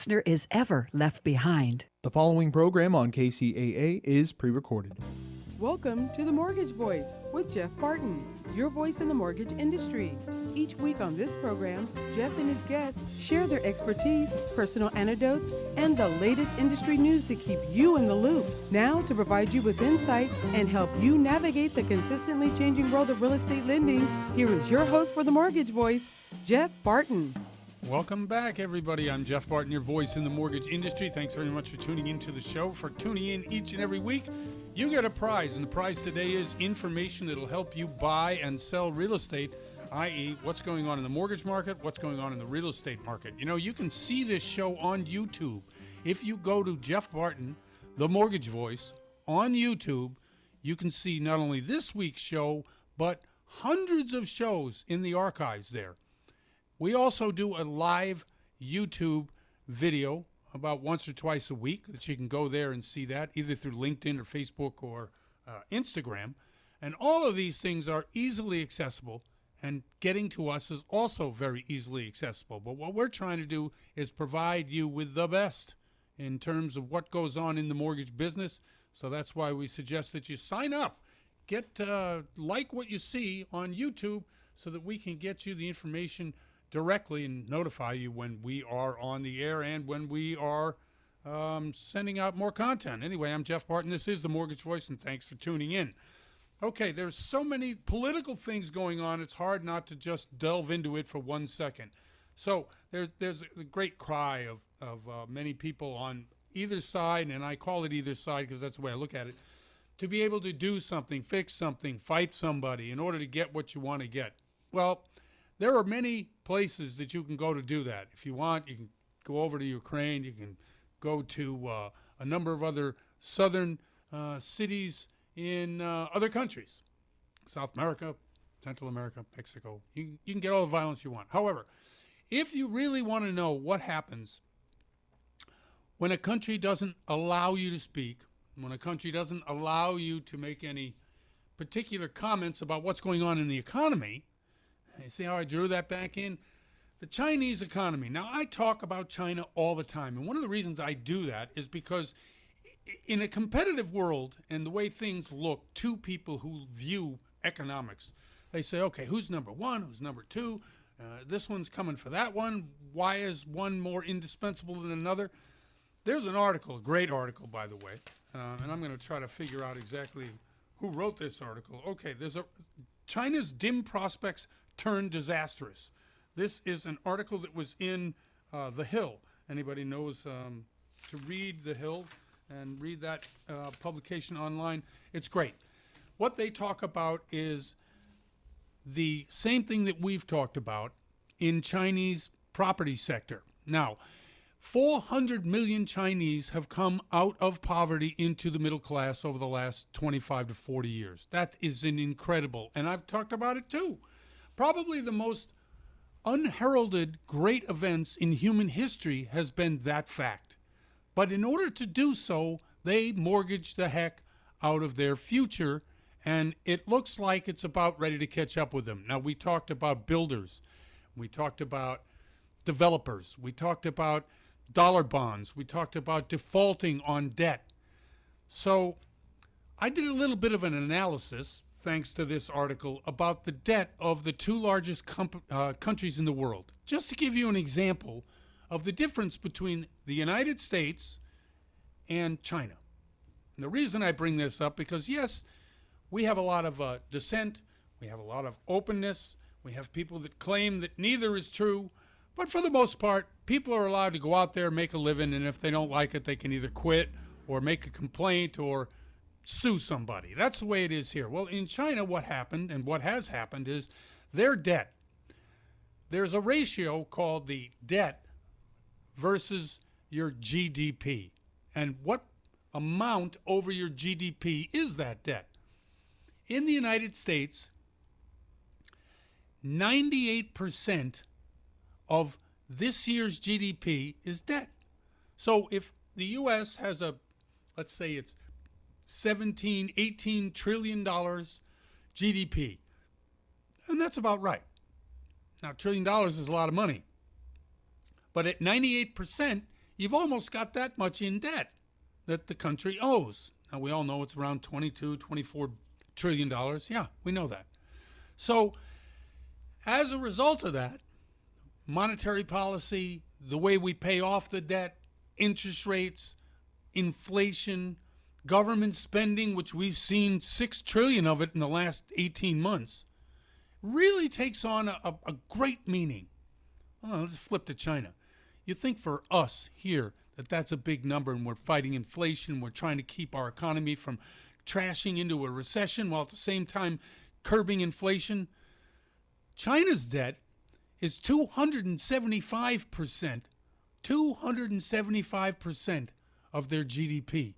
listener is ever left behind. The following program on KCAA is pre-recorded. Welcome to The Mortgage Voice with Jeff Barton, your voice in the mortgage industry. Each week on this program, Jeff and his guests share their expertise, personal anecdotes, and the latest industry news to keep you in the loop. Now, to provide you with insight and help you navigate the consistently changing world of real estate lending, here is your host for The Mortgage Voice, Jeff Barton. Welcome back, everybody. I'm Jeff Barton, your voice in the mortgage industry. Thanks very much for tuning into the show, for tuning in each and every week. You get a prize, and the prize today is information that will help you buy and sell real estate, i.e. what's going on in the mortgage market, what's going on in the real estate market. You know, you can see this show on YouTube. If you go to Jeff Barton, the Mortgage Voice, on YouTube, you can see not only this week's show, but hundreds of shows in the archives there. We also do a live YouTube video about once or twice a week that you can go there and see that, either through LinkedIn or Facebook or Instagram. And all of these things are easily accessible, and getting to us is also very easily accessible. But what we're trying to do is provide you with the best in terms of what goes on in the mortgage business. So that's why we suggest that you sign up. Get like what you see on YouTube so that we can get you the information directly and notify you when we are on the air and when we are sending out more content. Anyway, I'm Jeff Barton. This is The Mortgage Voice, and thanks for tuning in. Okay, there's so many political things going on, it's hard not to just delve into it for 1 second. So there's a great cry of many people on either side, and I call it either side because that's the way I look at it, to be able to do something, fix something, fight somebody in order to get what you want to get. Well, there are many places that you can go to do that. If you want, you can go over to Ukraine. You can go to a number of other southern cities in other countries, South America, Central America, Mexico. You can get all the violence you want. However, if you really want to know what happens when a country doesn't allow you to speak, when a country doesn't allow you to make any particular comments about what's going on in the economy, you see how I drew that back in? The Chinese economy. Now, I talk about China all the time, and one of the reasons I do that is because in a competitive world and the way things look to people who view economics, they say, okay, who's number one, who's number two? This one's coming for that one. Why is one more indispensable than another? There's an article, a great article, by the way, and I'm going to try to figure out exactly who wrote this article. Okay, there's China's dim prospects turn disastrous. This is an article that was in The Hill. Anybody knows to read The Hill and read that publication online? It's great. What they talk about is the same thing that we've talked about in Chinese property sector. Now, 400 million Chinese have come out of poverty into the middle class over the last 25 to 40 years. That is an incredible, and I've talked about it too. Probably the most unheralded great events in human history has been that fact. But in order to do so, they mortgaged the heck out of their future, and it looks like it's about ready to catch up with them. Now, we talked about builders. We talked about developers. We talked about dollar bonds. We talked about defaulting on debt. So I did a little bit of an analysis, thanks to this article, about the debt of the two largest countries in the world. Just to give you an example of the difference between the United States and China. And the reason I bring this up, because yes, we have a lot of dissent, we have a lot of openness, we have people that claim that neither is true, but for the most part, people are allowed to go out there, make a living, and if they don't like it, they can either quit or make a complaint or sue somebody. That's the way it is here. Well, in China, what happened and what has happened is their debt. There's a ratio called the debt versus your GDP. And what amount over your GDP is that debt? In the United States, 98% of this year's GDP is debt. So if the U.S. has let's say it's $18 trillion GDP. And that's about right. Now, $1 trillion is a lot of money. But at 98%, you've almost got that much in debt that the country owes. Now, we all know it's around $24 trillion. Yeah, we know that. So, as a result of that, monetary policy, the way we pay off the debt, interest rates, inflation, government spending, which we've seen $6 trillion of it in the last 18 months, really takes on a great meaning. Oh, let's flip to China. You think for us here that's a big number, and we're fighting inflation, we're trying to keep our economy from trashing into a recession while at the same time curbing inflation. China's debt is 275% of their GDP.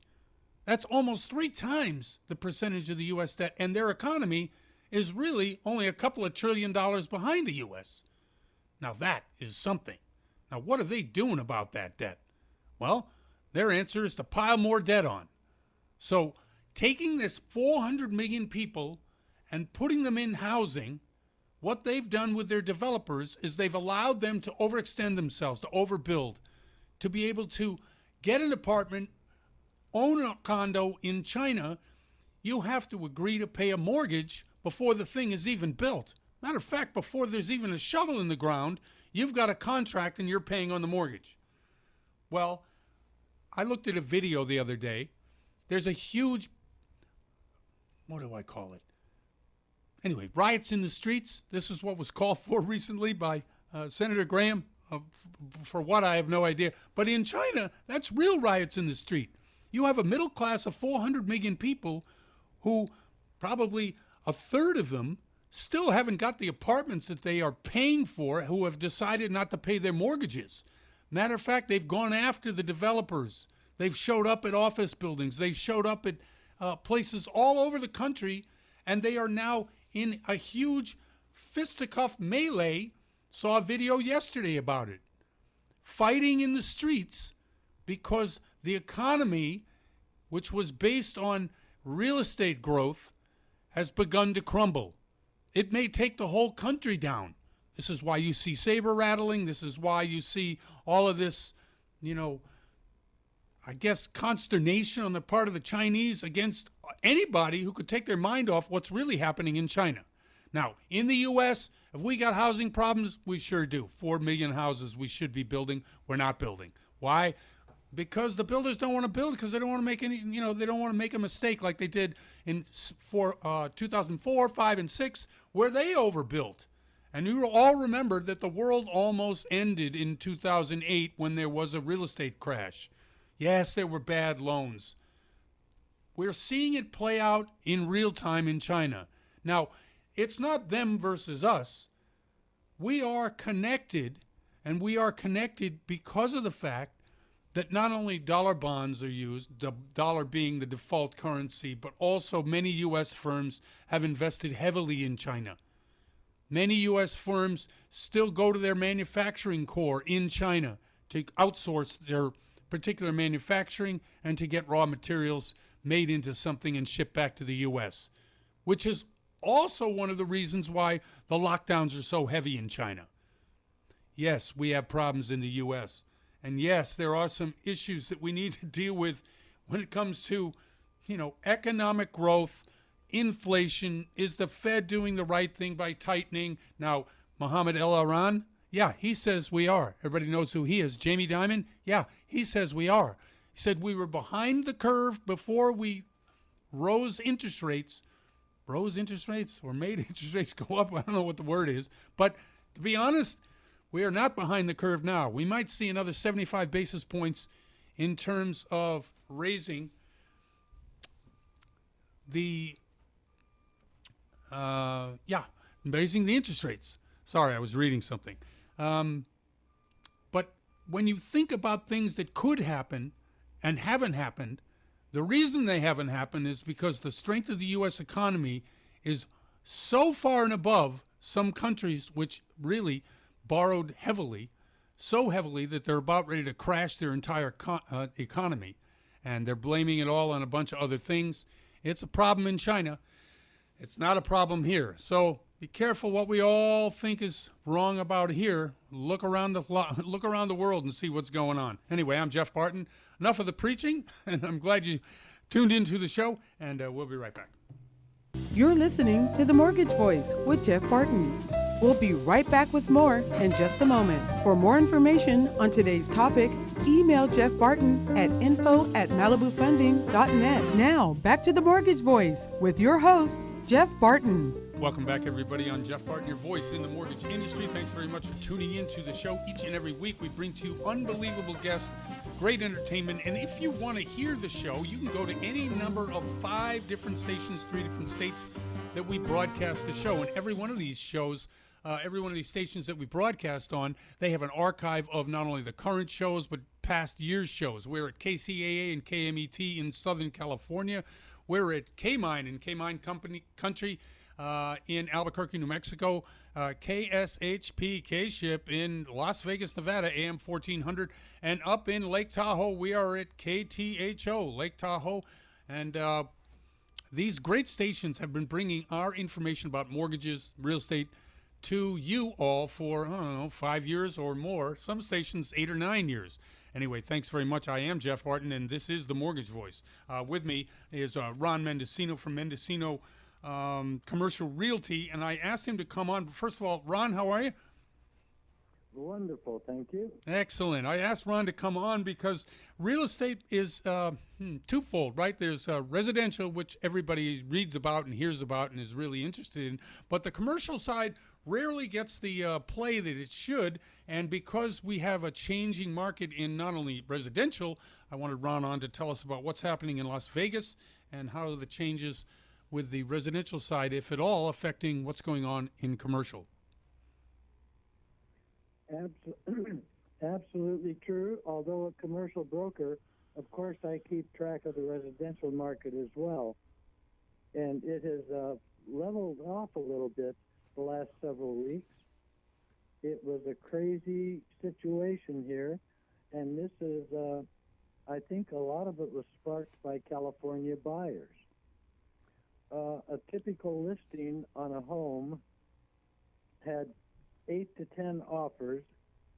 That's almost 3 times the percentage of the U.S. debt, and their economy is really only a couple of $1 trillion behind the U.S. Now that is something. Now what are they doing about that debt? Well, their answer is to pile more debt on. So taking this 400 million people and putting them in housing, what they've done with their developers is they've allowed them to overextend themselves, to overbuild, to be able to get an apartment, own a condo in China. You have to agree to pay a mortgage before the thing is even built. Matter of fact, before there's even a shovel in the ground, you've got a contract and you're paying on the mortgage. Well, I looked at a video the other day. There's a huge, what do I call it? Anyway, riots in the streets. This is what was called for recently by Senator Graham. For what, I have no idea. But in China, that's real riots in the street. You have a middle class of 400 million people who probably a third of them still haven't got the apartments that they are paying for, who have decided not to pay their mortgages. Matter of fact, they've gone after the developers. They've showed up at office buildings. They've showed up at places all over the country, and they are now in a huge fisticuff melee. Saw a video yesterday about it. Fighting in the streets because the economy, which was based on real estate growth, has begun to crumble. It may take the whole country down. This is why you see saber rattling. This is why you see all of this, I guess, consternation on the part of the Chinese against anybody who could take their mind off what's really happening in China. Now, in the U.S., if we got housing problems, we sure do. 4 million houses we should be building. We're not building. Why? Because the builders don't want to build, because they don't want to make they don't want to make a mistake like they did in 2004, 5, and 6, where they overbuilt. And you all remember that the world almost ended in 2008 when there was a real estate crash. Yes, there were bad loans. We're seeing it play out in real time in China. Now, it's not them versus us. We are connected, and we are connected because of the fact that not only dollar bonds are used, the dollar being the default currency, but also many U.S. firms have invested heavily in China. Many U.S. firms still go to their manufacturing core in China to outsource their particular manufacturing and to get raw materials made into something and shipped back to the U.S., which is also one of the reasons why the lockdowns are so heavy in China. Yes, we have problems in the U.S., and yes, there are some issues that we need to deal with when it comes to, economic growth, inflation. Is the Fed doing the right thing by tightening? Now, Mohammed El-Aran, yeah, he says we are. Everybody knows who he is. Jamie Dimon, yeah, he says we are. He said we were behind the curve before we rose interest rates or made interest rates go up. I don't know what the word is. But to be honest, we are not behind the curve now. We might see another 75 basis points in terms of raising the raising the interest rates. Sorry, I was reading something. But when you think about things that could happen and haven't happened, the reason they haven't happened is because the strength of the U.S. economy is so far and above some countries which really borrowed heavily, so heavily that they're about ready to crash their entire economy. And they're blaming it all on a bunch of other things. It's a problem in China. It's not a problem here. So Be careful what we all think is wrong about here. Look around the world and see what's going on. Anyway, I'm Jeff Barton. Enough of the preaching, and I'm glad you tuned into the show, and we'll be right back. You're listening to The Mortgage Voice with Jeff Barton. We'll be right back with more in just a moment. For more information on today's topic, email Jeff Barton at info@malibufunding.net. Now, back to The Mortgage Voice with your host, Jeff Barton. Welcome back, everybody. I'm Jeff Barton, your voice in the mortgage industry. Thanks very much for tuning in to the show. Each and every week, we bring to you unbelievable guests, great entertainment. And if you want to hear the show, you can go to any number of 5 different stations, 3 different states that we broadcast the show. And every one of these shows, every one of these stations that we broadcast on, they have an archive of not only the current shows, but past year's shows. We're at KCAA and KMET in Southern California. We're at K-Mine and K-Mine Country in Albuquerque, New Mexico, KSHP K-Ship in Las Vegas, Nevada, AM 1400, and up in Lake Tahoe, we are at KTHO, Lake Tahoe, and these great stations have been bringing our information about mortgages, real estate, to you all for, 5 years or more, some stations 8 or 9 years. Anyway, thanks very much. I am Jeff Barton, and this is The Mortgage Voice. With me is Ron Mendocino from Mendocino Commercial Realty, and I asked him to come on. First of all, Ron, how are you? Wonderful, thank you. Excellent. I asked Ron to come on because real estate is twofold, right? There's residential, which everybody reads about and hears about and is really interested in, but the commercial side rarely gets the play that it should, and because we have a changing market in not only residential, I wanted Ron on to tell us about what's happening in Las Vegas and how the changes with the residential side, if at all, affecting what's going on in commercial. Absolutely true. Although a commercial broker, of course, I keep track of the residential market as well. And it has leveled off a little bit the last several weeks. It was a crazy situation here. And this is, I think a lot of it was sparked by California buyers. A typical listing on a home had 8 to 10 offers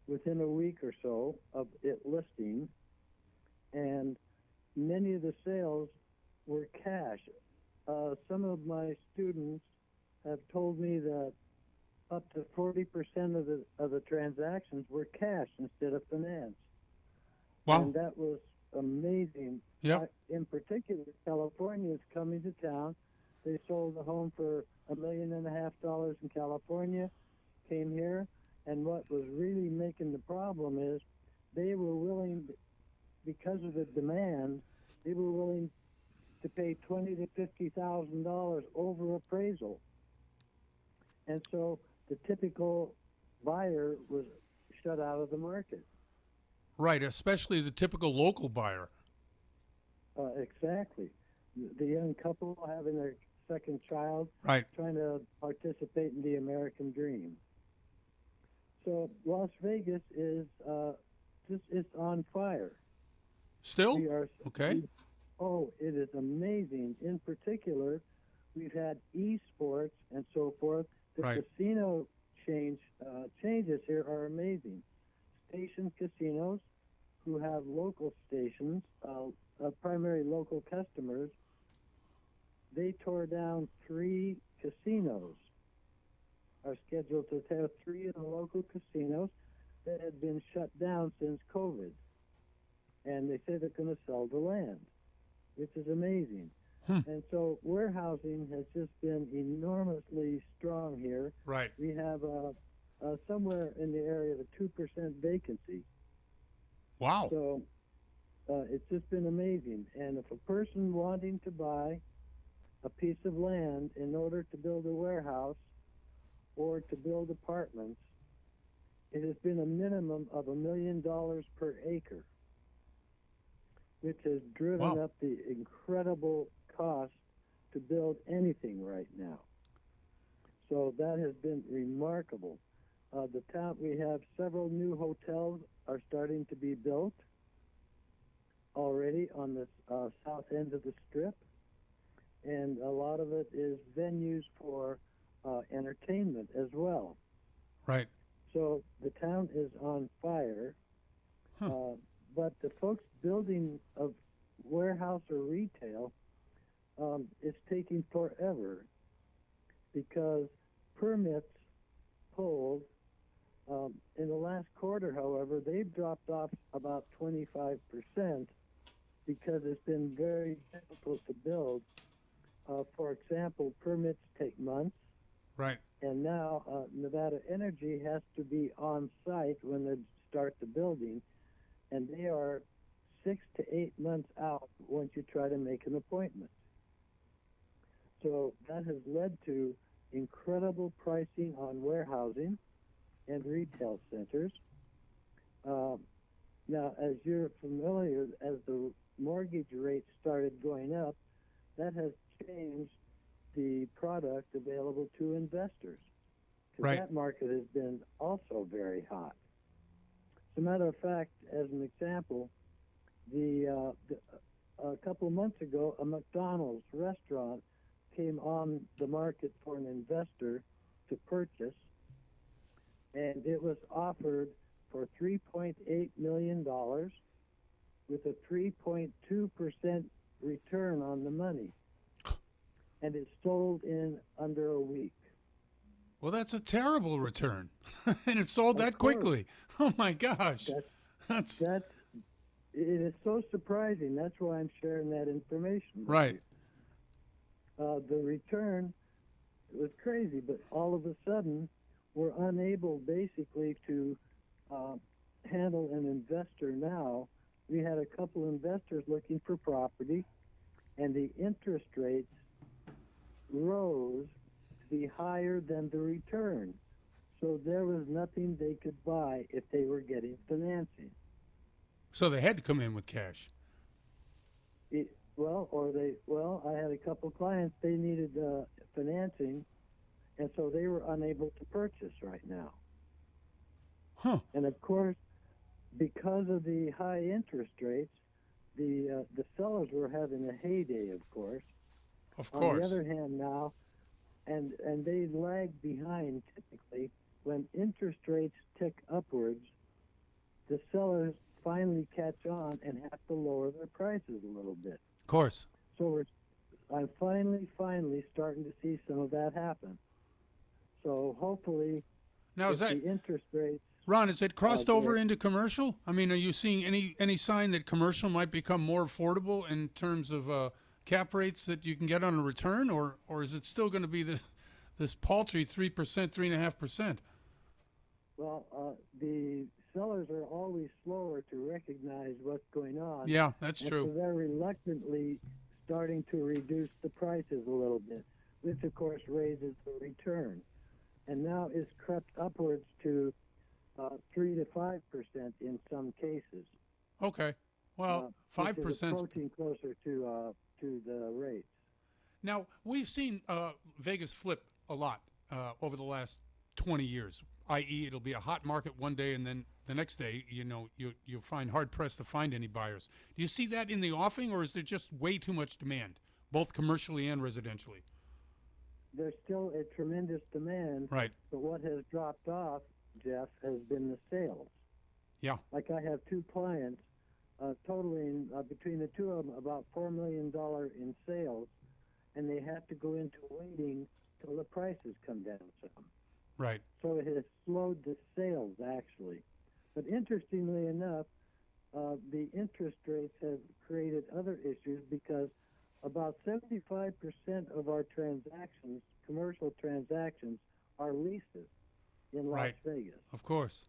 within a week or so of it listing, and many of the sales were cash. Some of my students have told me that up to 40% of the transactions were cash instead of finance. Wow. And that was amazing. Yep. In particular, California is coming to town. They sold a home for $1.5 million in California, came here, and what was really making the problem is they were willing, because of the demand, they were willing to pay $20,000 to $50,000 over appraisal. And so the typical buyer was shut out of the market. Right, especially the typical local buyer. Exactly. The young couple having their second child, right, trying to participate in the American dream. So Las Vegas is it's on fire. Still? Okay. It is amazing. In particular, we've had esports and so forth. The right. casino changes here are amazing. Station casinos who have local stations, primary local customers, they tore down 3 casinos, are scheduled to have 3 of the local casinos that had been shut down since COVID. And they say they're going to sell the land, which is amazing. And so warehousing has just been enormously strong here. Right. We have somewhere in the area of a 2% vacancy. Wow. So it's just been amazing. And if a person wanting to buy a piece of land in order to build a warehouse or to build apartments, it has been a minimum of $1 million per acre, which has driven up the incredible cost to build anything right now. So that has been remarkable. The town, we have several new hotels are starting to be built already on the south end of the strip, and a lot of it is venues for entertainment as well. Right. So the town is on fire, but the folks building a warehouse or retail, it's taking forever because permits pulled. In the last quarter, however, they've dropped off about 25% because it's been very difficult to build. For example, permits take months. Right. And now Nevada Energy has to be on site when they start the building, and they are 6 to 8 months out once you try to make an appointment. So that has led to incredible pricing on warehousing and retail centers. Now, as you're familiar, as the mortgage rates started going up, that has changed the product available to investors. Right. That market has been also very hot. As a matter of fact, as an example, a couple of months ago, a McDonald's restaurant came on the market for an investor to purchase, and it was offered for $3.8 million with a 3.2% return on the money. And it sold in under a week. Well, that's a terrible return. And it sold that course. quickly. Oh, my gosh. That's it is so surprising. That's why I'm sharing that information with right. you. The return was crazy, but all of a sudden, we're unable basically to handle an investor now. We had a couple investors looking for property, and the interest rates rose to be higher than the return. So there was nothing they could buy if they were getting financing. So they had to come in with cash. I had a couple clients, they needed financing, and so they were unable to purchase right now. Huh. And of course, because of the high interest rates, the sellers were having a heyday, of course. Of course. On the other hand now, and they lag behind typically, when interest rates tick upwards, the sellers finally catch on and have to lower their prices a little bit. Of course. So I'm finally starting to see some of that happen. So hopefully, now is that the interest rates... Ron, is it crossed over into commercial? I mean, are you seeing any sign that commercial might become more affordable in terms of cap rates that you can get on a return, or is it still going to be this paltry 3%, 3.5%? Well, the sellers are always slower to recognize what's going on. Yeah, that's true. So they're reluctantly starting to reduce the prices a little bit, which of course raises the return. And now it's crept upwards to 3 to 5% in some cases. Okay, well, 5%. Which is approaching closer to the rates. Now we've seen Vegas flip a lot over the last 20 years. I.e., it'll be a hot market one day, and then the next day, you'll find hard pressed to find any buyers. Do you see that in the offing, or is there just way too much demand, both commercially and residentially? There's still a tremendous demand. Right. But what has dropped off, Jeff, has been the sales. Yeah. Like I have two clients totaling between the two of them about $4 million in sales, and they have to go into waiting till the prices come down some. Right. So it has slowed the sales, actually. But interestingly enough, the interest rates have created other issues because about 75% of our transactions, commercial transactions, are leases in Las Vegas. Of course.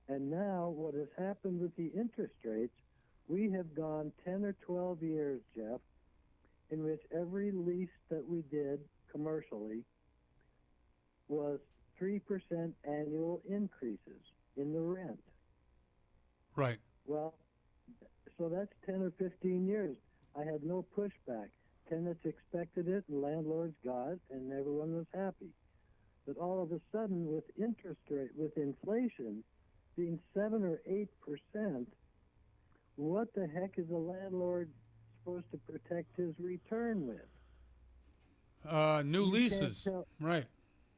And now what has happened with the interest rates, we have gone 10 or 12 years, Jeff, in which every lease that we did commercially was 3% annual increases in the rent. Right. Well, so that's 10 or 15 years. I had no pushback. Tenants expected it, and landlords got it, and everyone was happy. But all of a sudden, with inflation being 7 or 8%, what the heck is a landlord supposed to protect his return with? New You can't leases. tell. Right.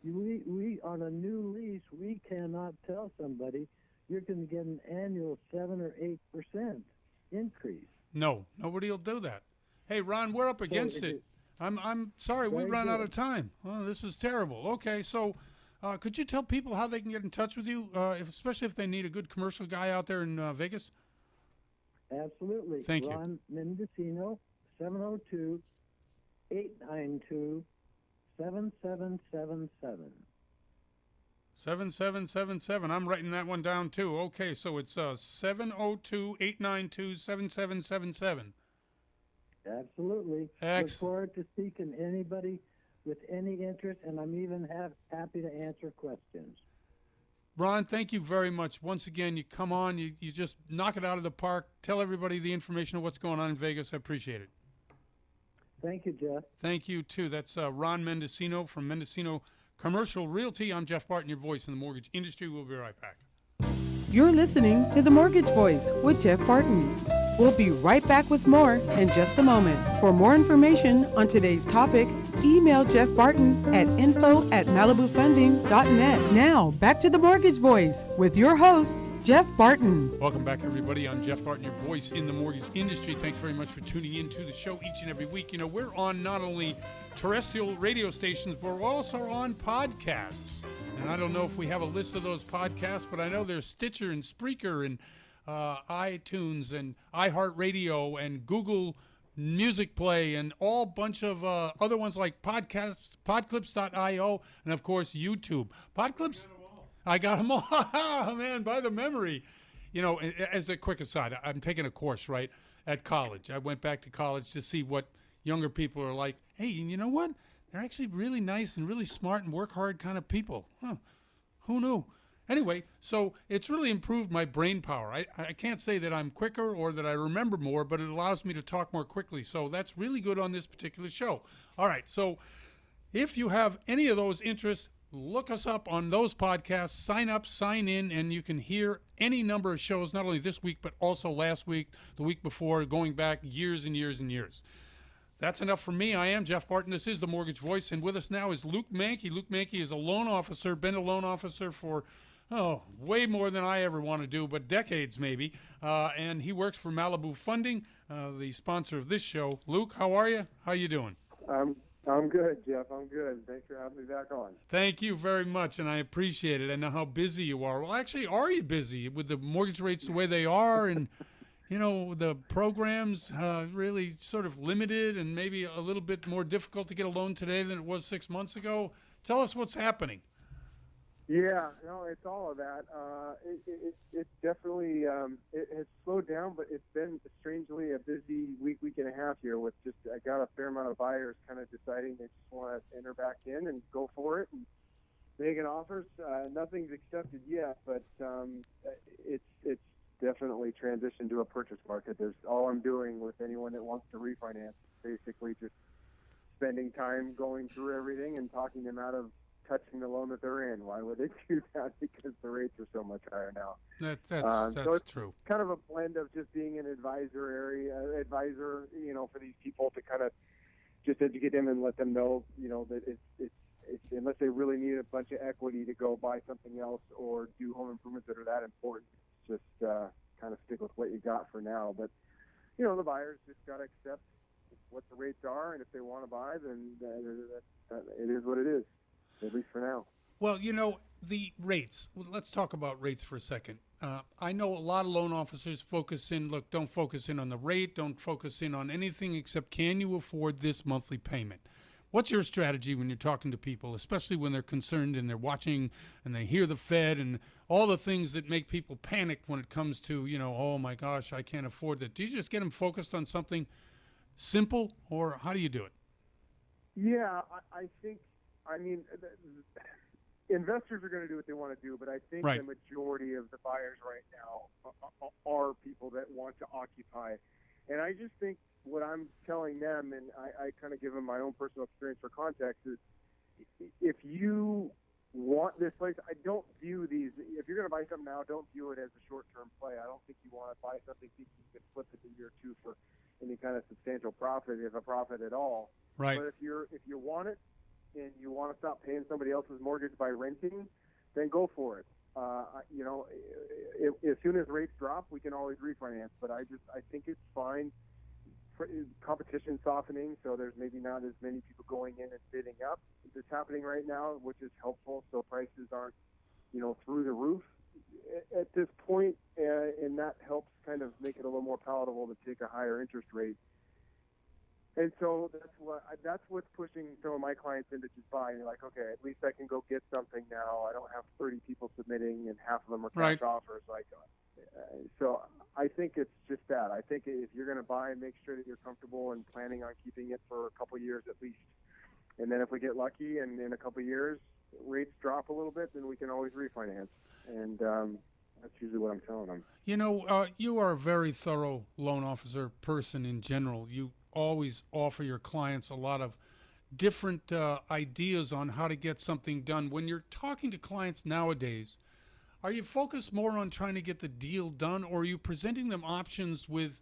We on a new lease, we cannot tell somebody you're going to get an annual 7 or 8% increase. No, nobody will do that. Hey, Ron, we're up So against it it. is I'm sorry, we very ran out good. of time. Oh, this is terrible. Okay, so could you tell people how they can get in touch with you, especially if they need a good commercial guy out there in Vegas? Absolutely. Thank you. Ron Mendocino, 702-892-7777. 7777. I'm writing that one down too. Okay, so it's 702-892-7777. Absolutely. Look Excellent. forward to speaking to anybody with any interest, and I'm even happy to answer questions. Ron, thank you very much. Once again, you come on, you just knock it out of the park. Tell everybody the information of what's going on in Vegas. I appreciate it. Thank you, Jeff. Thank you, too. That's Ron Mendocino from Mendocino Commercial Realty. I'm Jeff Barton, your voice in the mortgage industry. We'll be right back. You're listening to The Mortgage Voice with Jeff Barton. We'll be right back with more in just a moment. For more information on today's topic, email Jeff Barton at info@malibufunding.net. Now, back to The Mortgage Voice with your host, Jeff Barton. Welcome back, everybody. I'm Jeff Barton, your voice in the mortgage industry. Thanks very much for tuning in to the show each and every week. You know, we're on not only terrestrial radio stations, but we're also on podcasts. And I don't know if we have a list of those podcasts, but I know there's Stitcher and Spreaker and iTunes and iHeartRadio and Google Music Play and all bunch of other ones like podcasts, podclips.io, and of course YouTube. Podclips, I got them all. Oh, man, by the memory. You know, as a quick aside, I'm taking a course, right, at college. I went back to college to see what younger people are like. Hey, you know what? They're actually really nice and really smart and work hard kind of people. Huh. Who knew? Anyway, so it's really improved my brain power. I can't say that I'm quicker or that I remember more, but it allows me to talk more quickly. So that's really good on this particular show. All right, so if you have any of those interests, look us up on those podcasts, sign up, sign in, and you can hear any number of shows, not only this week, but also last week, the week before, going back years and years and years. That's enough for me. I am Jeff Barton. This is The Mortgage Voice, and with us now is Luke Mankey. Luke Mankey is a loan officer, been a loan officer for way more than I ever want to do, but decades maybe. And he works for Malibu Funding, the sponsor of this show. Luke, how are you? How you doing? I'm good, Jeff. I'm good. Thanks for having me back on. Thank you very much, and I appreciate it. I know how busy you are. Well, actually, are you busy with the mortgage rates the way they are, and you know the programs really sort of limited, and maybe a little bit more difficult to get a loan today than it was 6 months ago? Tell us what's happening. Yeah, no, it's all of that. It definitely it has slowed down, but it's been strangely a busy week and a half here. With just I got a fair amount of buyers kind of deciding they just want to enter back in and go for it and making offers. Nothing's accepted yet, but it's definitely transitioned to a purchase market. There's all I'm doing with anyone that wants to refinance, basically just spending time going through everything and talking them out of touching the loan that they're in. Why would they do that? Because the rates are so much higher now. That's so it's true. Kind of a blend of just being an advisor, you know, for these people to kind of just educate them and let them know, you know, that it's unless they really need a bunch of equity to go buy something else or do home improvements that are that important, just kind of stick with what you got for now. But, you know, the buyers just got to accept what the rates are, and if they want to buy, then it is what it is. At least for now. Well, you know, the rates. Well, let's talk about rates for a second. I know a lot of loan officers don't focus in on the rate, don't focus in on anything except can you afford this monthly payment? What's your strategy when you're talking to people, especially when they're concerned and they're watching and they hear the Fed and all the things that make people panic when it comes to, you know, oh my gosh, I can't afford that. Do you just get them focused on something simple, or how do you do it? Yeah, I think, investors are going to do what they want to do, but I think Right. The majority of the buyers right now are people that want to occupy. And I just think what I'm telling them, and I kind of give them my own personal experience for context, is if you want this place, I don't view these, if you're going to buy something now, don't view it as a short-term play. I don't think you want to buy something thinking you can flip it in a year or two for any kind kind of substantial profit, if a profit at all. Right. But if you want it and you want to stop paying somebody else's mortgage by renting, then go for it. As soon as rates drop, we can always refinance. But I think it's fine. Competition softening, so there's maybe not as many people going in and bidding up. It's happening right now, which is helpful. So prices aren't, through the roof at this point, and that helps kind of make it a little more palatable to take a higher interest rate. And so that's what's pushing some of my clients into just buying. They're like, okay, at least I can go get something now. I don't have 30 people submitting, and half of them are cash offers. So I think it's just that. I think if you're going to buy, make sure that you're comfortable and planning on keeping it for a couple of years at least. And then if we get lucky and in a couple of years rates drop a little bit, then we can always refinance. And that's usually what I'm telling them. You are a very thorough loan officer person in general. You always offer your clients a lot of different ideas on how to get something done. When you're talking to clients nowadays, are you focused more on trying to get the deal done, or are you presenting them options with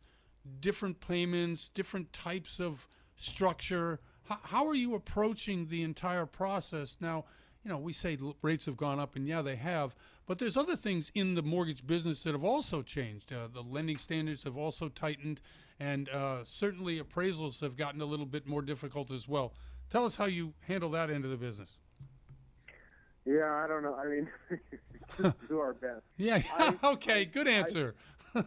different payments, different types of structure? How are you approaching the entire process? Now, we say rates have gone up, and yeah, they have, but there's other things in the mortgage business that have also changed. The lending standards have also tightened, and certainly appraisals have gotten a little bit more difficult as well. Tell us how you handle that end of the business. Yeah, I don't know. I mean, do our best. Yeah. Okay. Good answer. You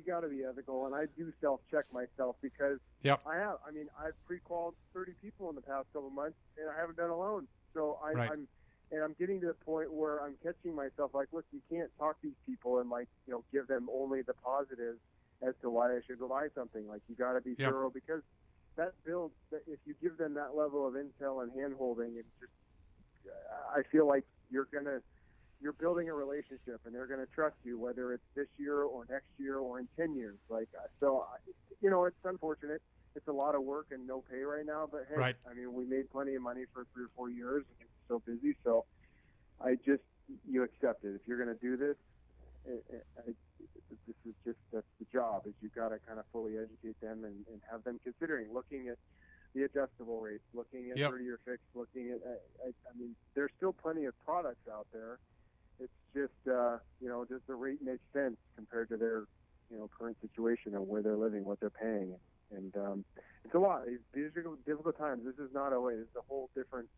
got to be ethical, and I do self-check myself because I've pre-qualified 30 people in the past couple of months, and I haven't done a loan. So I'm getting to the point where I'm catching myself like, look, you can't talk to these people and give them only the positives as to why they should go buy something. Like, you got to be thorough, because that builds, if you give them that level of intel and hand-holding, I feel like you're building a relationship, and they're going to trust you, whether it's this year or next year or in 10 years. It's unfortunate. It's a lot of work and no pay right now, but hey, we made plenty of money for 3 or 4 years, and it's so busy. So you accept it. If you're going to do this, that's the job, is you've got to kind of fully educate them and have them looking at the adjustable rates, looking at 30-year fixed, looking at, there's still plenty of products out there. It's just, does the rate make sense compared to their, current situation and where they're living, what they're paying. And it's a lot. These are difficult times. This is not OA. This is a whole different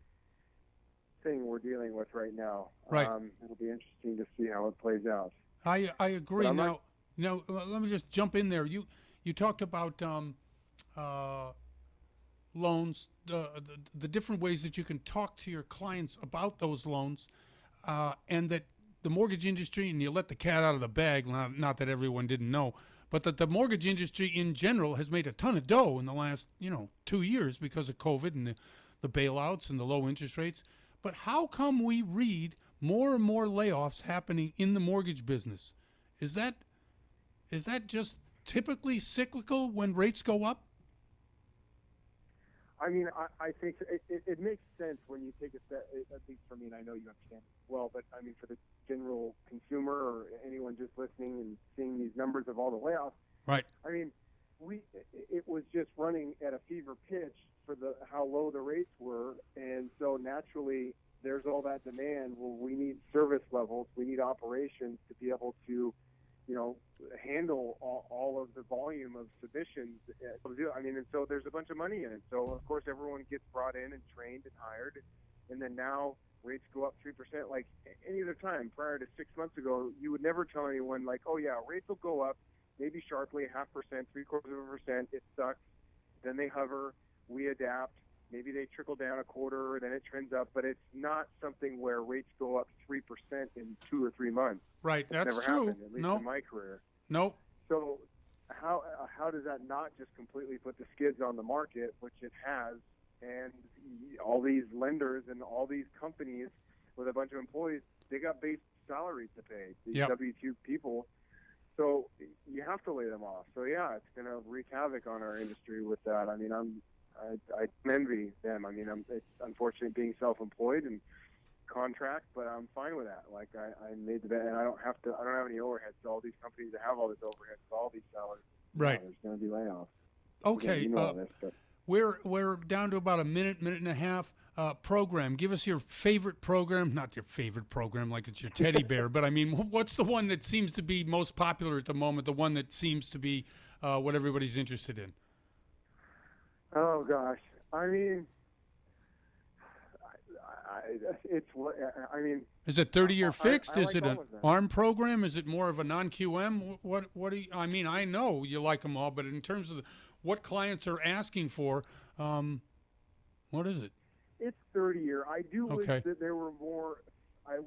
thing we're dealing with right now. Right. It'll be interesting to see how it plays out. I agree. Now, let me just jump in there. You talked about loans, the different ways that you can talk to your clients about those loans, and that the mortgage industry, and you let the cat out of the bag, not that everyone didn't know, but that the mortgage industry in general has made a ton of dough in the last 2 years because of COVID and the bailouts and the low interest rates. But how come we read more and more layoffs happening in the mortgage business? Is that just typically cyclical when rates go up? I think it makes sense when you take a step, at least for me, and I know you understand it well, but for the general consumer or anyone just listening and seeing these numbers of all the layoffs. Right. It was just running at a fever pitch for how low the rates were, and so naturally there's all that demand. Well, we need service levels, we need operations to be able to handle all of the volume of submissions. And so there's a bunch of money in it. So, of course, everyone gets brought in and trained and hired. And then now rates go up 3%. Like any other time prior to 6 months ago, you would never tell anyone, like, oh, yeah, rates will go up, maybe sharply, 0.5%, 0.75%. It sucks. Then they hover. We adapt. Maybe they trickle down a quarter, then it trends up. But it's not something where rates go up 3% in 2 or 3 months. Right, that's never true. Happened, at least in my career. Nope. So how does that not just completely put the skids on the market, which it has, and all these lenders and all these companies with a bunch of employees, they got base salaries to pay, these W-2 people. So you have to lay them off. So, yeah, it's going to wreak havoc on our industry with that. I envy them. It's unfortunate being self-employed and contract, but I'm fine with that. I made the bet, and I don't have any overhead. So all these companies that have all this overhead, so all these salaries. Right. There's going to be layoffs. Okay. You know all this, but We're down to about a minute and a half. Program. Give us your favorite program. Not your favorite program, like it's your teddy bear, but I mean, what's the one that seems to be most popular at the moment? The one that seems to be what everybody's interested in. oh gosh, I mean, it's what I mean. Is it 30-year fixed? I Is like it all an of them. ARM program? Is it more of a non-QM? What do you, I mean, I know you like them all, but in terms of what clients are asking for, what is it? It's 30-year. I do wish Okay. that there were more. I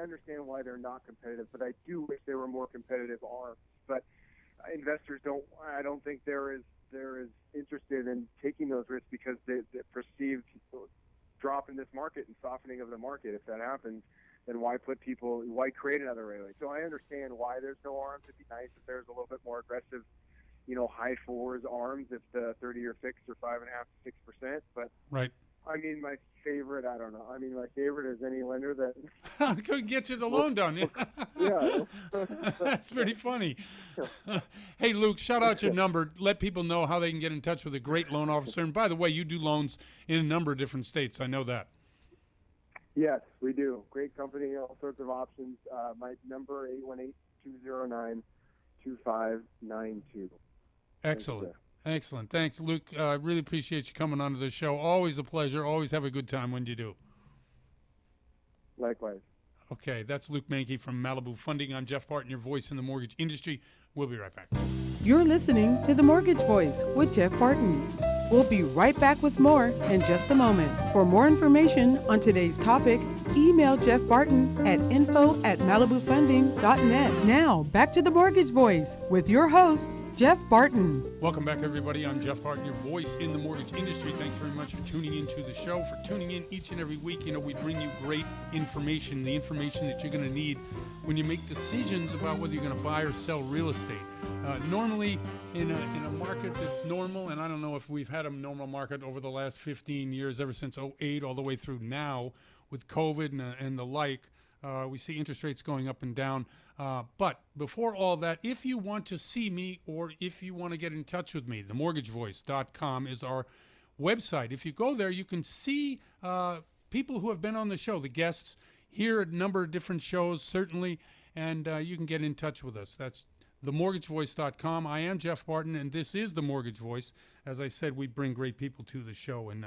understand why they're not competitive, but I do wish there were more competitive arms. But investors don't. I don't think they're as interested in taking those risks because the perceived drop in this market and softening of the market. If that happens, then why create another rate? So I understand why there's no arms. It'd be nice if there's a little bit more aggressive, high fours arms if the 30-year fixed are 5.5% to 6%. But Right. I mean, my favorite, I don't know. I mean, my favorite is any lender that. Couldn't get you the loan done. Yeah. That's pretty funny. Hey, Luke, shout out your number. Let people know how they can get in touch with a great loan officer. And by the way, you do loans in a number of different states. I know that. Yes, we do. Great company, all sorts of options. My number, 818-209-2592. Excellent. Excellent. Thanks, Luke. I really appreciate you coming onto the show. Always a pleasure. Always have a good time when you do. Likewise. Okay, that's Luke Mankey from Malibu Funding. I'm Jeff Barton, your voice in the mortgage industry. We'll be right back. You're listening to The Mortgage Voice with Jeff Barton. We'll be right back with more in just a moment. For more information on today's topic, email Jeff Barton at info@malibufunding.net. Now, back to The Mortgage Voice with your host, Jeff Barton. Welcome back, everybody. I'm Jeff Barton, your voice in the mortgage industry. Thanks very much for tuning into the show, for tuning in each and every week. We bring you great information, the information that you're going to need when you make decisions about whether you're going to buy or sell real estate. Normally, in a market that's normal, and I don't know if we've had a normal market over the last 15 years, ever since '08 all the way through now with COVID and the like, we see interest rates going up and down. But before all that, if you want to see me or if you want to get in touch with me, themortgagevoice.com is our website. If you go there, you can see people who have been on the show, the guests, hear a number of different shows, certainly, and you can get in touch with us. That's themortgagevoice.com. I am Jeff Barton, and this is The Mortgage Voice. As I said, we bring great people to the show. And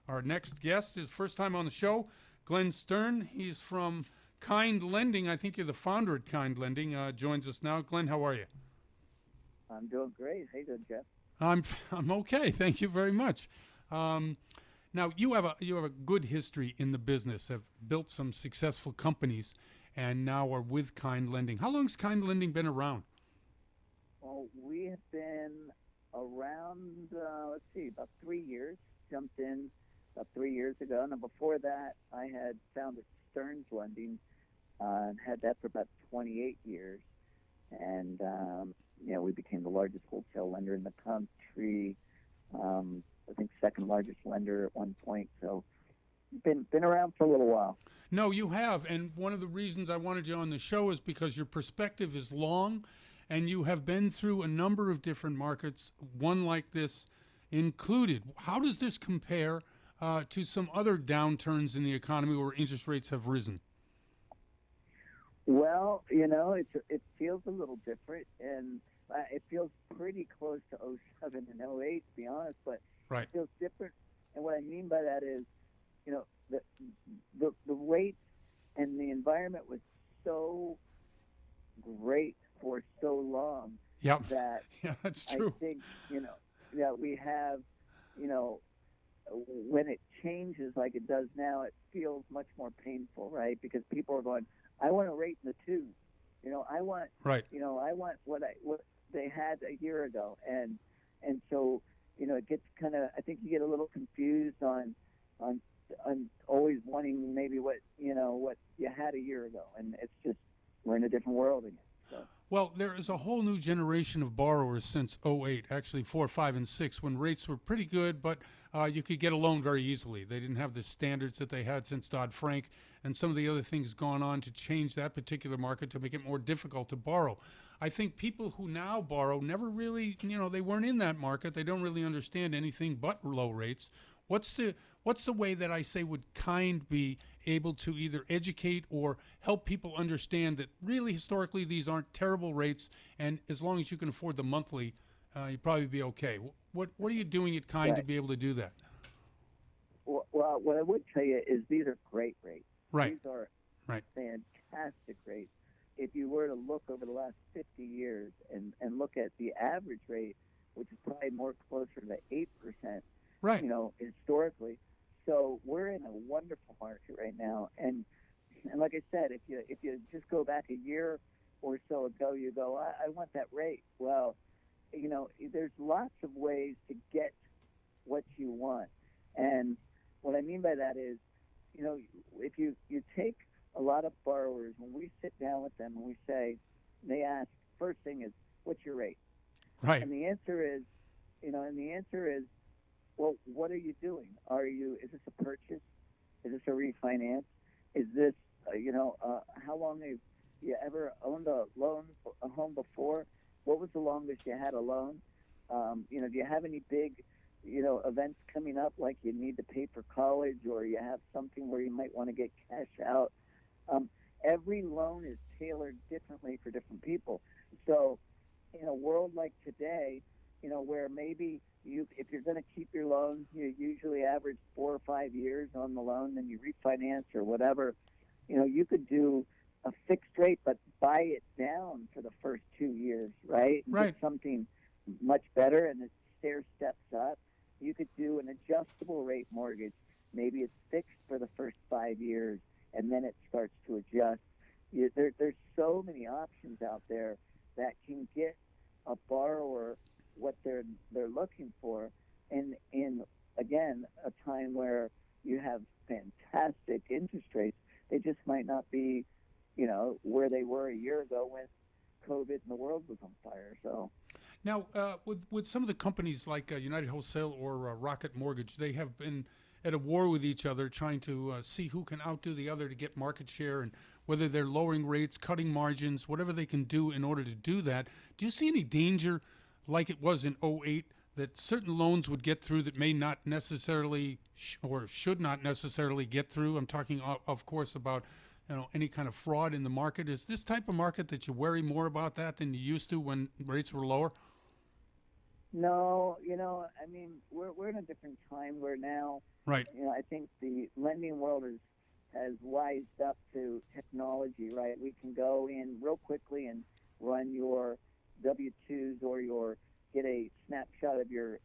our next guest is first time on the show, Glenn Stern. He's from Kind Lending. I think you're the founder at Kind Lending. Joins us now. Glenn, how are you? I'm doing great. How you doing, Jeff? I'm okay. Thank you very much. Now you have a good history in the business. Have built some successful companies, and now are with Kind Lending. How long's Kind Lending been around? Well, we have been around. About 3 years. Jumped in about 3 years ago. And before that, I had founded Stearns Lending and had that for about 28 years. And, we became the largest wholesale lender in the country. I think second largest lender at one point. So been around for a little while. No, you have. And one of the reasons I wanted you on the show is because your perspective is long and you have been through a number of different markets, one like this included. How does this compare to some other downturns in the economy where interest rates have risen? Well, it feels a little different, and it feels pretty close to '07 and '08, to be honest, but Right. It feels different. And what I mean by that is, the rates and the environment was so great for so long Yep. that Yeah, that's true. I think, that we have, when it changes like it does now, it feels much more painful, right? Because people are going, I want a rate in the twos. I want, Right. I want what they had a year ago. And so, it gets kind of, I think you get a little confused on always wanting maybe what you had a year ago. And it's just, we're in a different world again. So. Well, there is a whole new generation of borrowers since '08, actually 4, 5, and 6, when rates were pretty good, but you could get a loan very easily. They didn't have the standards that they had since Dodd-Frank, and some of the other things gone on to change that particular market to make it more difficult to borrow. I think people who now borrow never really, they weren't in that market. They don't really understand anything but low rates. What's the way that I say would kind be able to either educate or help people understand that really historically these aren't terrible rates, and as long as you can afford the monthly, you'd probably be okay. What are you doing at Kind to Right. be able to do that? Well, what I would tell you is these are great rates. Right. These are Right. fantastic rates. If you were to look over the last 50 years and look at the average rate, which is probably more closer to 8%, Right. historically. So we're in a wonderful market right now. And like I said, if you just go back a year or so ago, you go, I want that rate. Well, there's lots of ways to get what you want. And what I mean by that is, if you take a lot of borrowers, when we sit down with them and we say, they ask, first thing is, what's your rate? Right. And the answer is, well, what are you doing? Is this a purchase? Is this a refinance? Is this, how long have you ever owned a home before? What was the longest you had a loan? Do you have any big, events coming up, like you need to pay for college, or you have something where you might want to get cash out? Every loan is tailored differently for different people. So in a world like today, where maybe if you're going to keep your loan, you usually average 4 or 5 years on the loan, then you refinance or whatever. You could do a fixed rate, but buy it down for the first 2 years, right? And Right. get something much better, and it stair steps up. You could do an adjustable rate mortgage. Maybe it's fixed for the first 5 years, and then it starts to adjust. There's so many options out there that can get a borrower what they're looking for, and in again a time where you have fantastic interest rates. They just might not be, where they were a year ago when COVID and the world was on fire. So Now, with some of the companies like United Wholesale or Rocket Mortgage, they have been at a war with each other, trying to see who can outdo the other to get market share, and whether they're lowering rates, cutting margins, whatever they can do in order to do that. Do you see any danger, like it was in '08, that certain loans would get through that may not necessarily or should not necessarily get through? I'm talking, of course, about any kind of fraud in the market. Is this type of market that you worry more about that than you used to when rates were lower? no, we're in a different time where now, Right. I think the lending world has wised up to technology, right? We can go in real quickly and run your W-2s or get a snapshot of your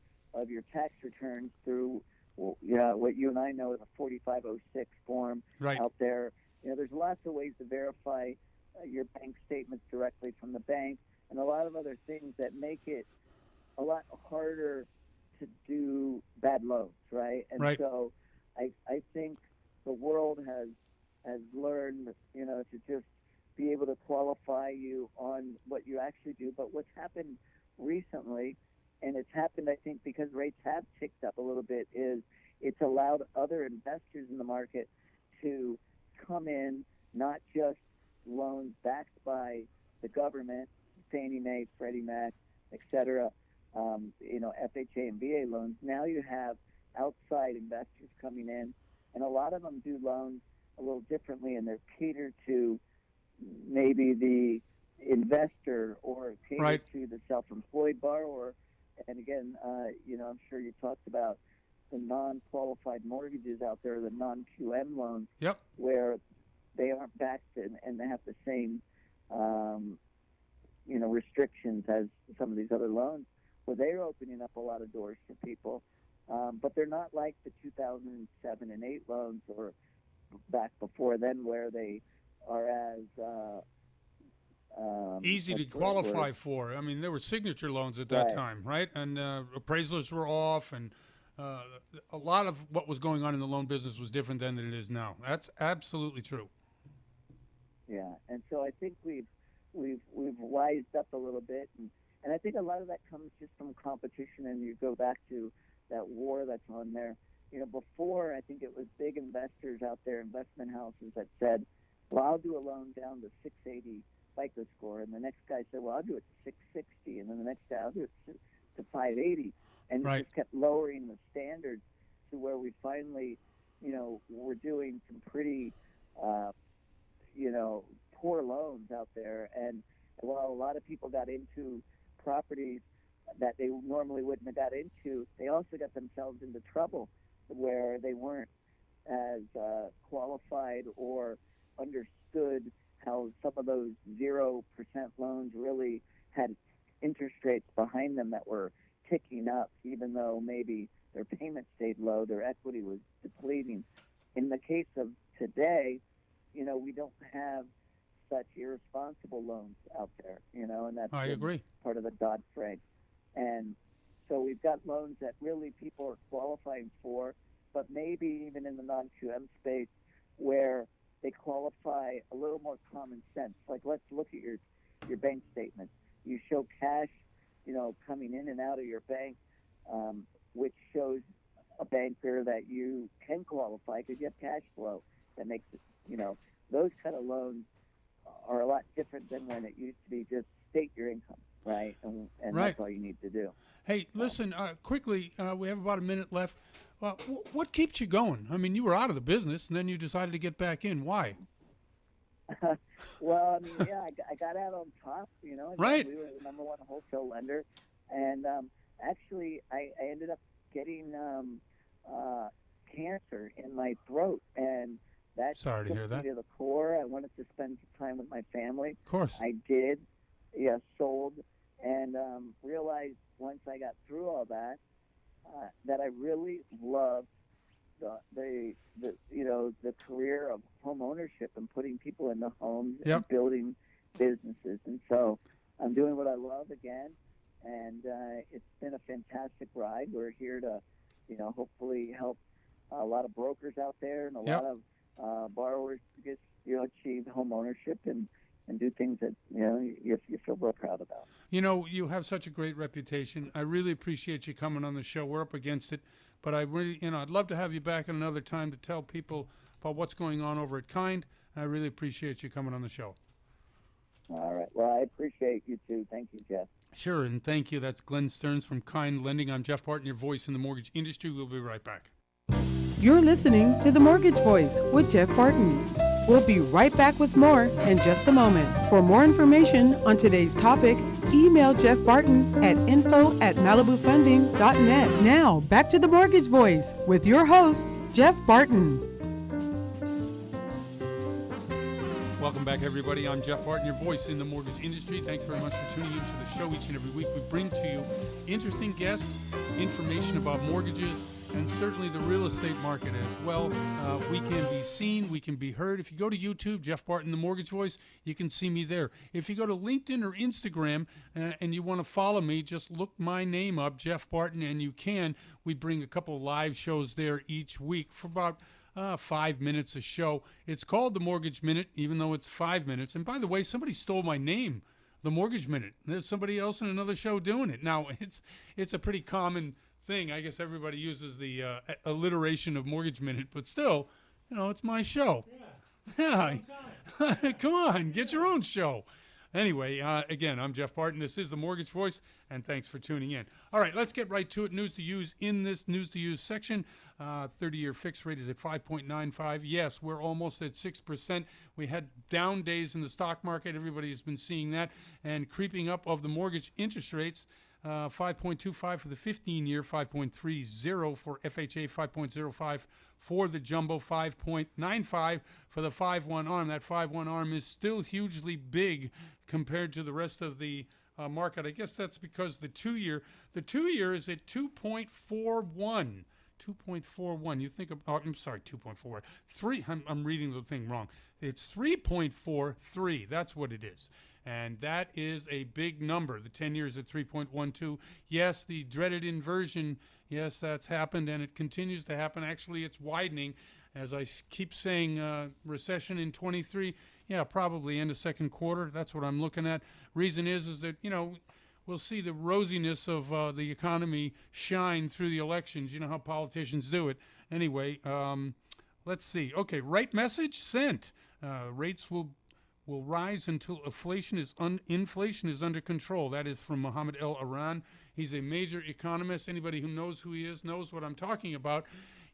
tax returns through what you and I know as a 4506 form Right. out there. There's lots of ways to verify your bank statements directly from the bank, and a lot of other things that make it a lot harder to do bad loans, right? And Right. so I think the world has learned, to just be able to qualify you on what you actually do. But what's happened recently, and it's happened, I think, because rates have ticked up a little bit, is it's allowed other investors in the market to come in, not just loans backed by the government, Fannie Mae, Freddie Mac, et cetera, FHA and VA loans. Now you have outside investors coming in, and a lot of them do loans a little differently, and they're catered to maybe the investor or catered Right. to the self-employed borrower. And again, I'm sure you talked about the non-qualified mortgages out there, the non-QM loans, Yep. where they aren't backed and they have the same, restrictions as some of these other loans. Well, they're opening up a lot of doors for people, but they're not like the 2007 and 8 loans or back before then, where they are as Easy to what's the right word? qualify for. I mean, there were signature loans at that Right. time, right? And appraisals were off, and a lot of what was going on in the loan business was different then than it is now. That's absolutely true. Yeah, and so I think we've wised up a little bit, and I think a lot of that comes just from competition. And you go back to that war that's on there. Before, I think it was big investors out there, investment houses, that said, "Well, I'll do a loan down to 680 FICO score, and the next guy said, well, I'll do it to 660, and then the next guy, I'll do it to 580, and Right. it just kept lowering the standards to where we finally, were doing some pretty, poor loans out there. And while a lot of people got into properties that they normally wouldn't have got into, they also got themselves into trouble where they weren't as qualified or understood how some of those 0% loans really had interest rates behind them that were ticking up, even though maybe their payment stayed low, their equity was depleting. In the case of today, we don't have such irresponsible loans out there, and that's I agree. part of the Dodd-Frank. And so we've got loans that really people are qualifying for, but maybe even in the non-QM space where they qualify a little more common sense. Like, let's look at your bank statement. You show cash, coming in and out of your bank, which shows a banker that you can qualify because you have cash flow that makes it, those kind of loans are a lot different than when it used to be just state your income, right? And Right. That's all you need to do. Hey, listen, quickly, we have about a minute left. What keeps you going? I mean, you were out of the business, and then you decided to get back in. Why? Well, I mean, yeah, I got out on top, Right. We were the number one wholesale lender. And actually, I ended up getting cancer in my throat. And that Sorry to took hear that. me to the core. I wanted to spend some time with my family. Of course. I did. Yeah, sold. And realized once I got through all that, that I really loved the career of home ownership and putting people in the homes Yep. and building businesses. And so I'm doing what I love again, and it's been a fantastic ride. We're here to, hopefully help a lot of brokers out there and a Yep. lot of borrowers to get, achieve home ownership and do things that, you feel real proud about. You have such a great reputation. I really appreciate you coming on the show. We're up against it, but I really, I'd love to have you back at another time to tell people about what's going on over at Kind. I really appreciate you coming on the show. All right. Well, I appreciate you too. Thank you, Jeff. Sure, and thank you. That's Glenn Stearns from Kind Lending. I'm Jeff Barton, your voice in the mortgage industry. We'll be right back. You're listening to The Mortgage Voice with Jeff Barton. We'll be right back with more in just a moment. For more information on today's topic, email Jeff Barton at info@malibufunding.net. Now, back to The Mortgage Voice with your host, Jeff Barton. Welcome back, everybody. I'm Jeff Barton, your voice in the mortgage industry. Thanks very much for tuning into the show each and every week. We bring to you interesting guests, information about mortgages, and certainly the real estate market as well. We can be seen, we can be heard. If you go to YouTube, Jeff Barton, the Mortgage Voice, you can see me there. If you go to LinkedIn or Instagram and you want to follow me, just look my name up, Jeff Barton, and you can. We bring a couple of live shows there each week for about 5 minutes a show. It's called the Mortgage Minute, even though it's 5 minutes. And by the way, somebody stole my name, the Mortgage Minute. There's somebody else in another show doing it. Now, it's a pretty common thing. I guess everybody uses the alliteration of Mortgage Minute, but still, it's my show. Yeah. Come on, get your own show. Anyway, again, I'm Jeff Barton. This is the Mortgage Voice, and thanks for tuning in. All right, let's get right to it. News to use in this news to use section. 30-year fixed rate is at 5.95. Yes, we're almost at 6%. We had down days in the stock market. Everybody has been seeing that. And creeping up of the mortgage interest rates, 5.25 for the 15-year, 5.30 for FHA, 5.05 for the jumbo, 5.95 for the 5-1 arm. That 5-1 arm is still hugely big compared to the rest of the market. I guess that's because the two-year is at 2.41. 2.41. You think of, I'm sorry, 2.41. 3, I'm reading the thing wrong. It's 3.43. That's what it is. And that is a big number. The 10 years at 3.12. Yes, the dreaded inversion, yes, that's happened, and it continues to happen. Actually, it's widening. As I keep saying, recession in 23, yeah, probably end of second quarter. That's what I'm looking at. Reason is that, we'll see the rosiness of the economy shine through the elections. You know how politicians do it. Anyway, let's see. Okay, right message sent. Rates will will rise until inflation is under control. That is from Mohammed El Iran. He's a major economist. Anybody who knows who he is knows what I'm talking about.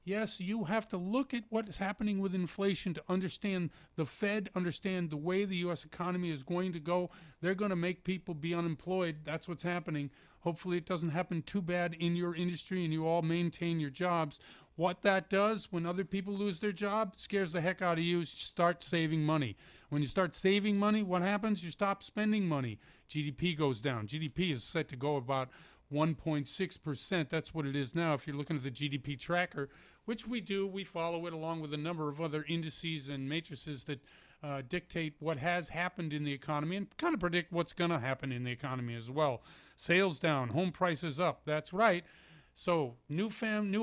Yes, you have to look at what is happening with inflation to understand the Fed, understand the way the U.S. economy is going to go. They're going to make people be unemployed. That's what's happening. Hopefully it doesn't happen too bad in your industry and you all maintain your jobs. What that does when other people lose their job scares the heck out of you. Start saving money. When you start saving money, what happens? You stop spending money. GDP goes down. GDP is set to go about 1.6%. That's what it is now. If you're looking at the GDP tracker, which we do, we follow it along with a number of other indices and matrices that dictate what has happened in the economy and kind of predict what's going to happen in the economy as well. Sales down, home prices up. That's right. So new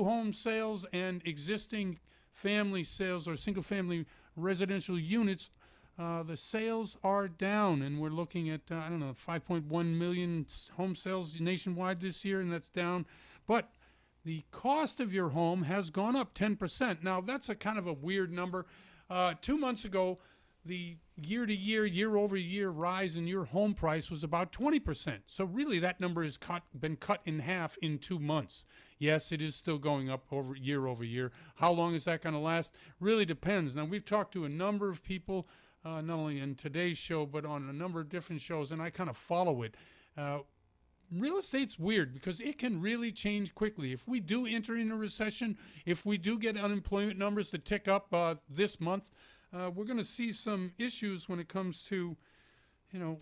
home sales and existing family sales or single-family residential units, the sales are down, and we're looking at, 5.1 million home sales nationwide this year, and that's down. But the cost of your home has gone up 10%. Now, that's a kind of a weird number. 2 months ago, the year-to-year, year-over-year rise in your home price was about 20%. So really, that number has been cut in half in 2 months. Yes, it is still going up year over year. How long is that going to last? Really depends. Now, we've talked to a number of people, not only in today's show, but on a number of different shows, and I kind of follow it. Real estate's weird because it can really change quickly. If we do enter in a recession, if we do get unemployment numbers to tick up this month, we're going to see some issues when it comes to,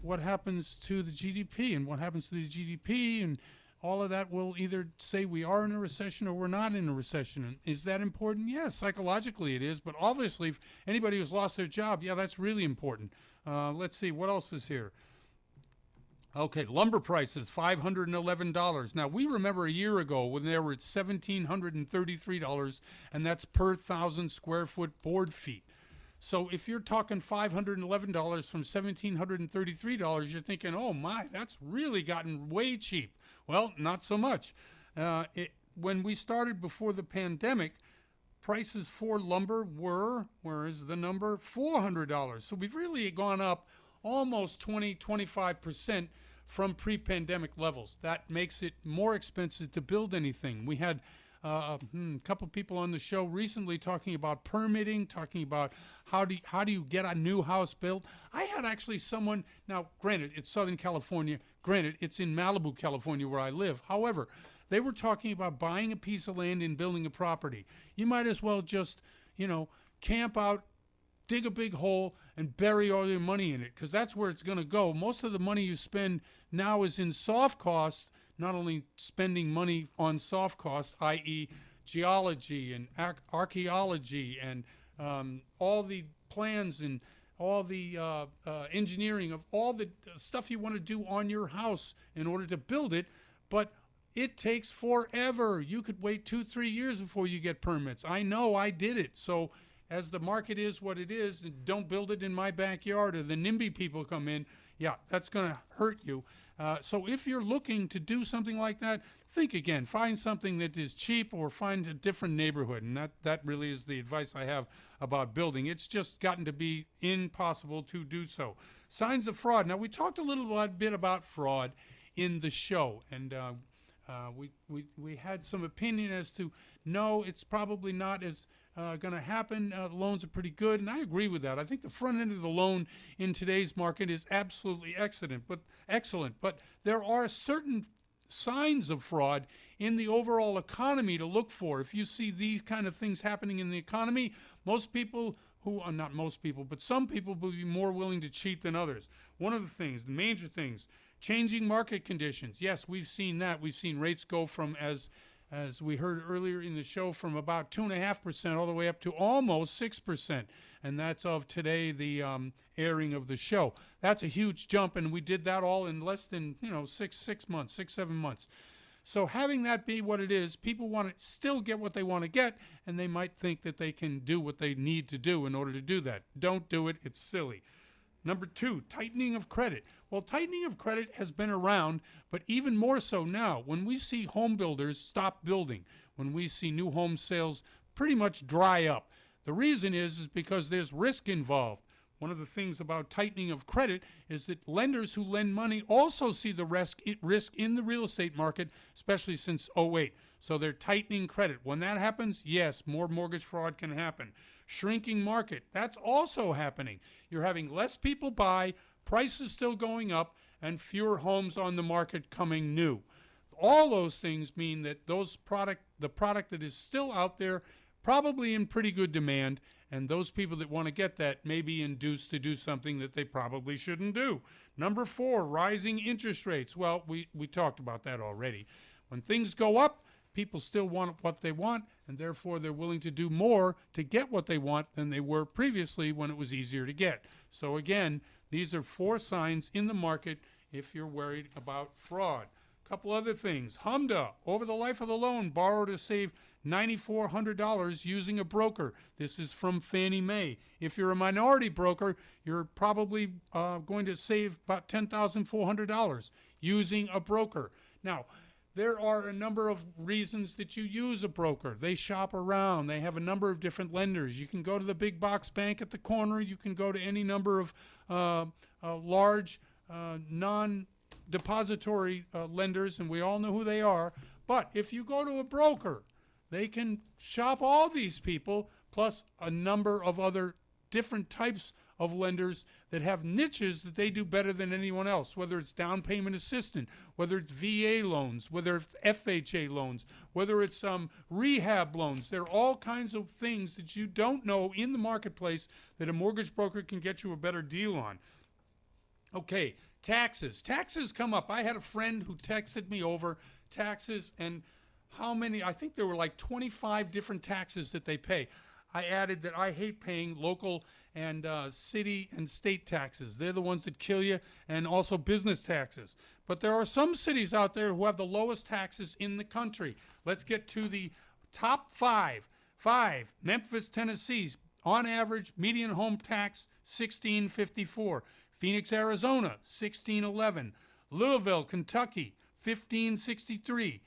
what happens to the GDP and what happens to the GDP, and all of that will either say we are in a recession or we're not in a recession. And is that important? Yes, psychologically it is, but obviously if anybody who's lost their job, yeah, that's really important. Let's see, what else is here? Okay, lumber prices, $511. Now, we remember a year ago when they were at $1,733, and that's per 1,000 square foot board feet. So if you're talking $511 from $1,733, you're thinking, oh my, that's really gotten way cheap. Well, not so much. When we started before the pandemic, prices for lumber were, where is the number? $400. So we've really gone up almost 25% from pre-pandemic levels. That makes it more expensive to build anything. We had a couple people on the show recently talking about permitting, talking about how do you get a new house built. I had actually someone, now granted, it's Southern California, granted, it's in Malibu, California where I live. However, they were talking about buying a piece of land and building a property. You might as well just, camp out, dig a big hole, and bury all your money in it, because that's where it's going to go. Most of the money you spend now is in soft costs, not only spending money on soft costs, i.e. geology and archaeology and all the plans and all the engineering of all the stuff you want to do on your house in order to build it, but it takes forever. You could wait 2-3 years before you get permits. I know, I did it. So as the market is what it is, don't build it in my backyard or the NIMBY people come in, yeah, that's going to hurt you. So if you're looking to do something like that, think again. Find something that is cheap or find a different neighborhood. And that really is the advice I have about building. It's just gotten to be impossible to do so. Signs of fraud. Now, we talked a little bit about fraud in the show. And we had some opinion as to, no, it's probably not as going to happen. The loans are pretty good, and I agree with that. I think the front end of the loan in today's market is absolutely excellent. But there are certain signs of fraud in the overall economy to look for. If you see these kind of things happening in the economy, most people who are not most people, but some people will be more willing to cheat than others. One of the things, the major things, changing market conditions. Yes, we've seen that. We've seen rates go from, as we heard earlier in the show, from about 2.5% all the way up to almost 6%. And that's of today, the airing of the show. That's a huge jump, and we did that all in less than 6 months, 6-7 months. So having that be what it is, people want to still get what they want to get, and they might think that they can do what they need to do in order to do that. Don't do it. It's silly. Number 2, tightening of credit. Well, tightening of credit has been around, but even more so now. When we see home builders stop building, when we see new home sales pretty much dry up, the reason is because there's risk involved. one of the things about tightening of credit is that lenders who lend money also see the risk in the real estate market, especially since '08. So they're tightening credit. When that happens, yes, more mortgage fraud can happen. Shrinking market, that's also happening. You're having less people buy, prices still going up, and fewer homes on the market coming new. All those things mean that the product that is still out there, probably in pretty good demand, and those people that want to get that may be induced to do something that they probably shouldn't do. Number 4, rising interest rates. Well, we talked about that already. When things go up, people still want what they want, and therefore they're willing to do more to get what they want than they were previously when it was easier to get. So again, these are 4 signs in the market if you're worried about fraud. A couple other things. HMDA, over the life of the loan, borrow to save $9,400 using a broker. This is from Fannie Mae. If you're a minority broker, you're probably going to save about $10,400 using a broker. Now, there are a number of reasons that you use a broker. They shop around. They have a number of different lenders. You can go to the big box bank at the corner. You can go to any number of large non-depository lenders, and we all know who they are. But if you go to a broker, they can shop all these people, plus a number of other different types of lenders that have niches that they do better than anyone else, whether it's down payment assistant, whether it's VA loans, whether it's FHA loans, whether it's rehab loans. There are all kinds of things that you don't know in the marketplace that a mortgage broker can get you a better deal on. Okay, taxes. Taxes come up. I had a friend who texted me over taxes and how many, I think there were like 25 different taxes that they pay. I added that I hate paying local and city and state taxes. They're the ones that kill you, and also business taxes. But there are some cities out there who have the lowest taxes in the country. Let's get to the top 5. 5, Memphis, Tennessee, on average, median home tax, $1,654. Phoenix, Arizona, $1,611. Louisville, Kentucky, $1,563.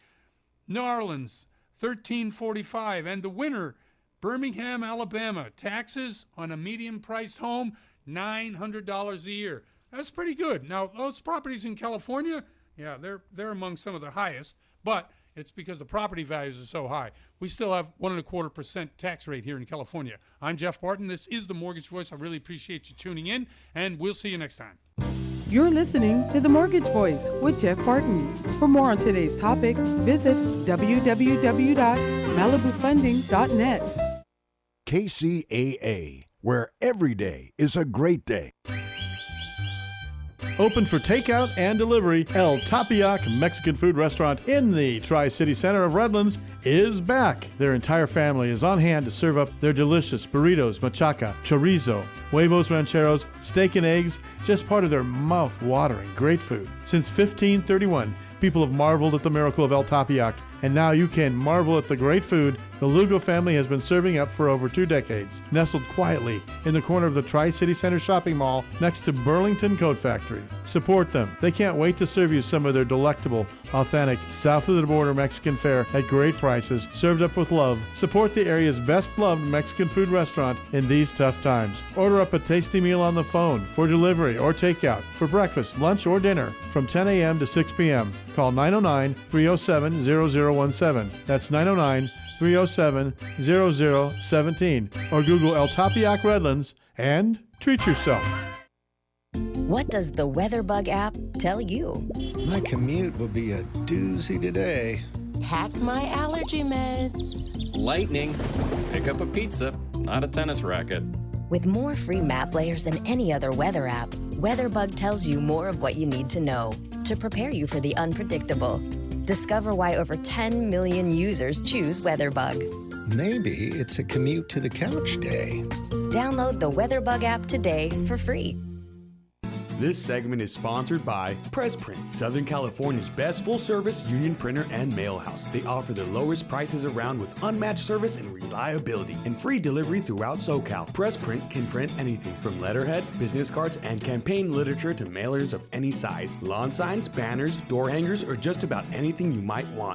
New Orleans, $1,345. And the winner, Birmingham, Alabama, taxes on a medium-priced home, $900 a year. That's pretty good. Now, those properties in California, yeah, they're among some of the highest, but it's because the property values are so high. We still have 1.25% tax rate here in California. I'm Jeff Barton. This is The Mortgage Voice. I really appreciate you tuning in, and we'll see you next time. You're listening to The Mortgage Voice with Jeff Barton. For more on today's topic, visit www.malibufunding.net. KCAA, where every day is a great day. Open for takeout and delivery, El Tapiac Mexican food restaurant in the Tri-City Center of Redlands is back. Their entire family is on hand to serve up their delicious burritos, machaca, chorizo, huevos rancheros, steak and eggs, just part of their mouth-watering great food. Since 1531, people have marveled at the miracle of El Tapiac, and now you can marvel at the great food the Lugo family has been serving up for over 2 decades, nestled quietly in the corner of the Tri-City Center shopping mall next to Burlington Coat Factory. Support them. They can't wait to serve you some of their delectable, authentic, south-of-the-border Mexican fare at great prices, served up with love. Support the area's best-loved Mexican food restaurant in these tough times. Order up a tasty meal on the phone for delivery or takeout for breakfast, lunch, or dinner from 10 a.m. to 6 p.m. Call 909-307-0017. That's 909-307-0017, or Google El Tapiac Redlands and treat yourself. What does the WeatherBug app tell you? My commute will be a doozy today. Pack my allergy meds. Lightning. Pick up a pizza, not a tennis racket. With more free map layers than any other weather app, WeatherBug tells you more of what you need to know to prepare you for the unpredictable. Discover why over 10 million users choose WeatherBug. Maybe it's a commute to the couch day. Download the WeatherBug app today for free. This segment is sponsored by PressPrint, Southern California's best full-service union printer and mail house. They offer the lowest prices around with unmatched service and reliability and free delivery throughout SoCal. PressPrint can print anything from letterhead, business cards, and campaign literature to mailers of any size, lawn signs, banners, door hangers, or just about anything you might want.